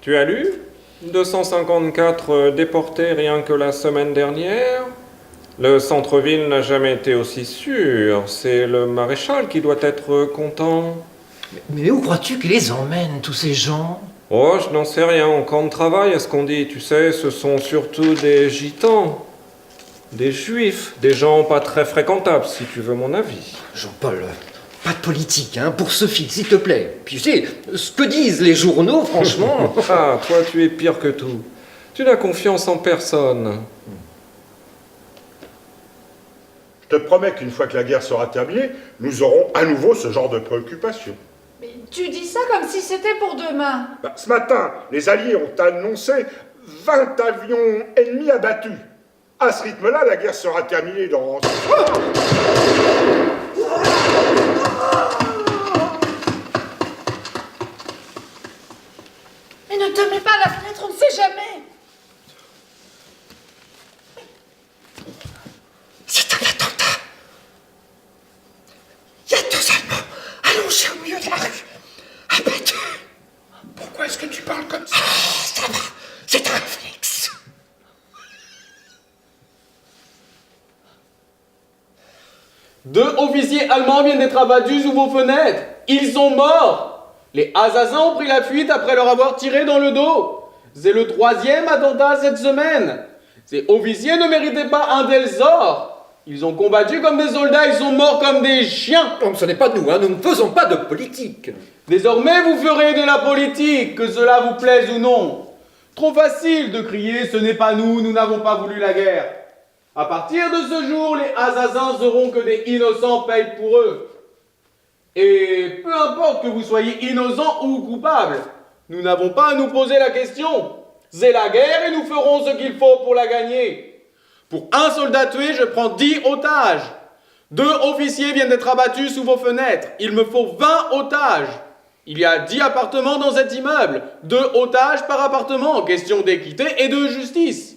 Tu as lu 254 déportés rien que la semaine dernière. Le centre-ville n'a jamais été aussi sûr. C'est le maréchal qui doit être content. Mais où crois-tu qu'ils les emmènent, tous ces gens? Oh, je n'en sais rien. En camp de travail, est-ce qu'on dit? Tu sais, ce sont surtout des gitans, des juifs, des gens pas très fréquentables, si tu veux mon avis. Jean-Paul, pas de politique, hein, pour Sophie, s'il te plaît. Puis tu sais, ce que disent les journaux, franchement... Ah, toi, tu es pire que tout. Tu n'as confiance en personne. Je te promets qu'une fois que la guerre sera terminée, nous aurons à nouveau ce genre de préoccupations. Mais tu dis ça comme si c'était pour demain. Ce matin, les Alliés ont annoncé 20 avions ennemis abattus. À ce rythme-là, la guerre sera terminée dans... Mais ne te mets pas à la fenêtre, on ne sait jamais. C'est un attentat. Il y a 2 Allemands allongés au milieu de la rue, abattus. Pourquoi est-ce que tu parles comme ça? Ça va, c'est un réflexe. Deux officiers allemands viennent d'être abattus sous vos fenêtres. Ils sont morts. Les assassins ont pris la fuite après leur avoir tiré dans le dos. C'est le 3e attentat cette semaine. Ces officiers ne méritaient pas un tel sort. Ils ont combattu comme des soldats, ils sont morts comme des chiens. Non, ce n'est pas nous, hein, nous ne faisons pas de politique. Désormais, vous ferez de la politique, que cela vous plaise ou non. Trop facile de crier « ce n'est pas nous, nous n'avons pas voulu la guerre ». À partir de ce jour, les assassins sauront que des innocents payent pour eux. Et peu importe que vous soyez innocent ou coupable, nous n'avons pas à nous poser la question. C'est la guerre et nous ferons ce qu'il faut pour la gagner. Pour un soldat tué, je prends 10 otages. 2 officiers viennent d'être abattus sous vos fenêtres. Il me faut 20 otages. Il y a 10 appartements dans cet immeuble. 2 otages par appartement. Question d'équité et de justice.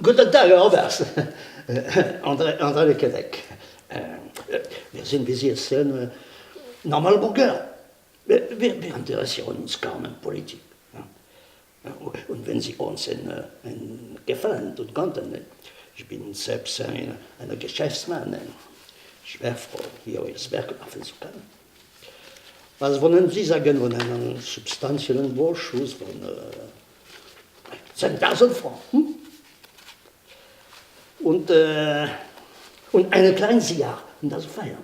Guten Tag, Herr Oberst. André Le Québec. Wir sind, wie Sie es sehen, normal Bürger. Wir interessieren uns kaum an Politik. Und wenn Sie uns einen Gefallen tun konnten, ich bin selbst ein Geschäftsmann, schwer froh, hier Ihres Werk machen zu können. Was wollen Sie sagen von einem substanziellen Vorschuss von 10.000 Francs? Und eine kleine Zigarre, um das zu feiern.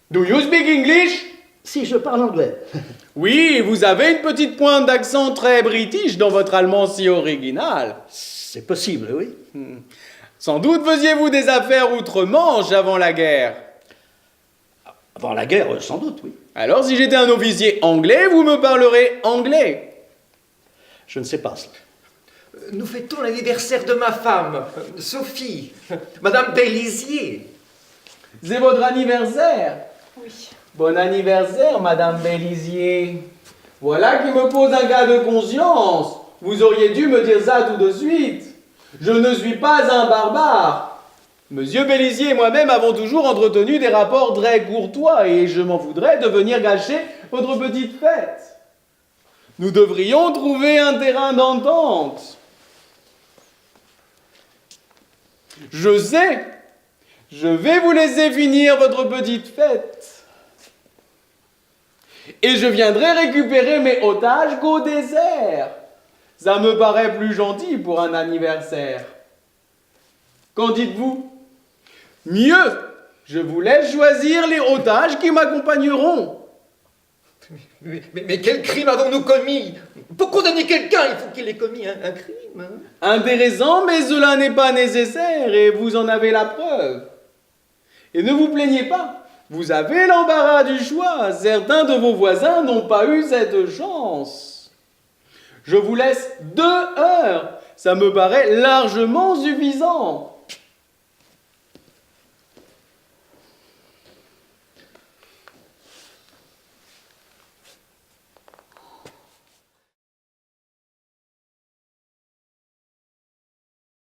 Do you speak English? Si, je parle anglais. Oui, vous avez une petite pointe d'accent très british dans votre allemand si original. C'est possible, oui. Sans doute faisiez-vous des affaires outre-Manche avant la guerre. Avant la guerre, sans doute, oui. Alors si j'étais un officier anglais, vous me parlerez anglais. Je ne sais pas cela. Nous fêtons l'anniversaire de ma femme, Sophie, Madame Bélizier. C'est votre anniversaire. Oui. Bon anniversaire, Madame Bélizier. Voilà qui me pose un cas de conscience. Vous auriez dû me dire ça tout de suite. Je ne suis pas un barbare. Monsieur Bélizier et moi-même avons toujours entretenu des rapports très courtois et je m'en voudrais de venir gâcher votre petite fête. Nous devrions trouver un terrain d'entente. Je sais, je vais vous laisser finir votre petite fête. Et je viendrai récupérer mes otages qu'au dessert. Ça me paraît plus gentil pour un anniversaire. Qu'en dites-vous? Mieux, je vous laisse choisir les otages qui m'accompagneront. Mais quel crime avons-nous commis? Pour condamner quelqu'un, il faut qu'il ait commis un crime. Hein? Intéressant, mais cela n'est pas nécessaire et vous en avez la preuve. Et ne vous plaignez pas, vous avez l'embarras du choix. Certains de vos voisins n'ont pas eu cette chance. Je vous laisse 2 heures, ça me paraît largement suffisant.